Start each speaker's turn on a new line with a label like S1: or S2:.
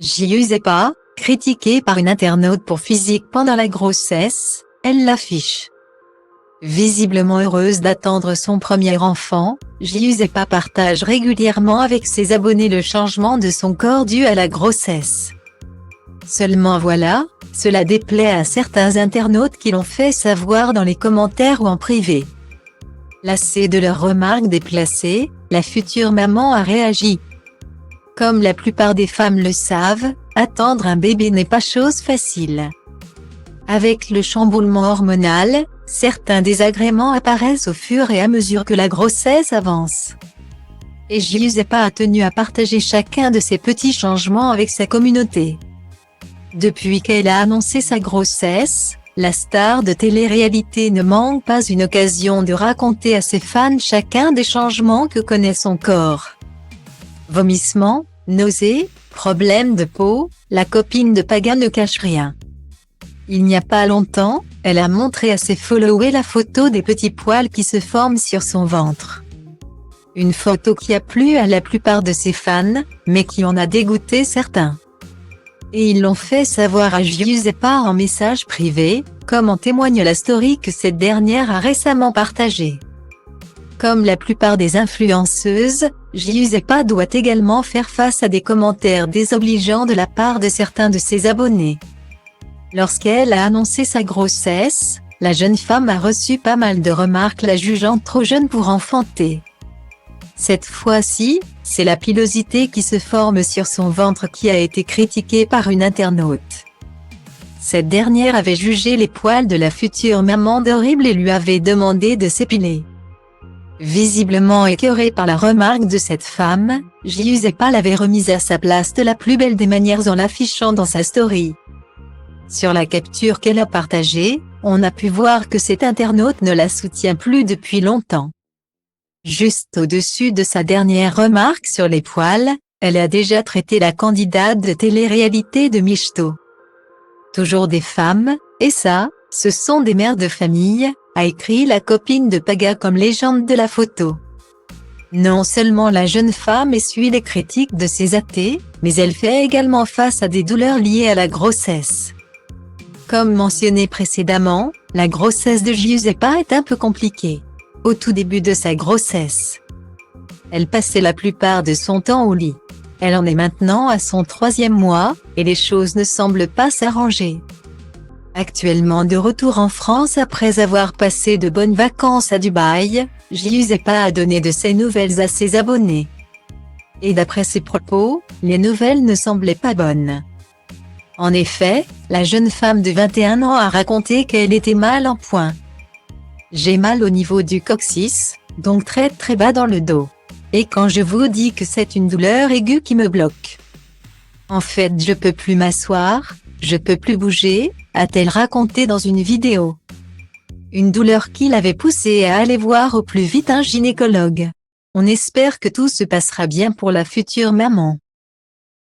S1: Giuseppa, critiquée par une internaute pour physique pendant la grossesse, elle l'affiche. Visiblement heureuse d'attendre son premier enfant, Giuseppa partage régulièrement avec ses abonnés le changement de son corps dû à la grossesse. Seulement voilà, cela déplaît à certains internautes qui l'ont fait savoir dans les commentaires ou en privé. Lassée de leurs remarques déplacées, la future maman a réagi. Comme la plupart des femmes le savent, attendre un bébé n'est pas chose facile. Avec le chamboulement hormonal, certains désagréments apparaissent au fur et à mesure que la grossesse avance. Et Giuseppa a tenu à partager chacun de ces petits changements avec sa communauté. Depuis qu'elle a annoncé sa grossesse, la star de télé-réalité ne manque pas une occasion de raconter à ses fans chacun des changements que connaît son corps. Vomissements, nausées, problèmes de peau, la copine de Paga ne cache rien. Il n'y a pas longtemps, elle a montré à ses followers la photo des petits poils qui se forment sur son ventre. Une photo qui a plu à la plupart de ses fans, mais qui en a dégoûté certains. Et ils l'ont fait savoir à Giuseppa en message privé, comme en témoigne la story que cette dernière a récemment partagée. Comme la plupart des influenceuses, Giuseppa doit également faire face à des commentaires désobligeants de la part de certains de ses abonnés. Lorsqu'elle a annoncé sa grossesse, la jeune femme a reçu pas mal de remarques la jugeant trop jeune pour enfanter. Cette fois-ci, c'est la pilosité qui se forme sur son ventre qui a été critiquée par une internaute. Cette dernière avait jugé les poils de la future maman d'horribles et lui avait demandé de s'épiler. Visiblement écœurée par la remarque de cette femme, Giuseppa l'avait remise à sa place de la plus belle des manières en l'affichant dans sa story. Sur la capture qu'elle a partagée, on a pu voir que cet internaute ne la soutient plus depuis longtemps. Juste au-dessus de sa dernière remarque sur les poils, elle a déjà traité la candidate de télé-réalité de michto. Toujours des femmes, et ça, ce sont des mères de famille, a écrit la copine de Paga comme légende de la photo. Non seulement la jeune femme essuie les critiques de ses athées, mais elle fait également face à des douleurs liées à la grossesse. Comme mentionné précédemment, la grossesse de Giuseppa est un peu compliquée. Au tout début de sa grossesse, elle passait la plupart de son temps au lit. Elle en est maintenant à son 3e mois, et les choses ne semblent pas s'arranger. Actuellement de retour en France après avoir passé de bonnes vacances à Dubaï, Giuseppa a donné de ses nouvelles à ses abonnés. Et d'après ses propos, les nouvelles ne semblaient pas bonnes. En effet, la jeune femme de 21 ans a raconté qu'elle était mal en point. J'ai mal au niveau du coccyx, donc très bas dans le dos. Et quand je vous dis que c'est une douleur aiguë qui me bloque. En fait je peux plus m'asseoir, je peux plus bouger, a-t-elle raconté dans une vidéo. Une douleur qui l'avait poussée à aller voir au plus vite un gynécologue. On espère que tout se passera bien pour la future maman.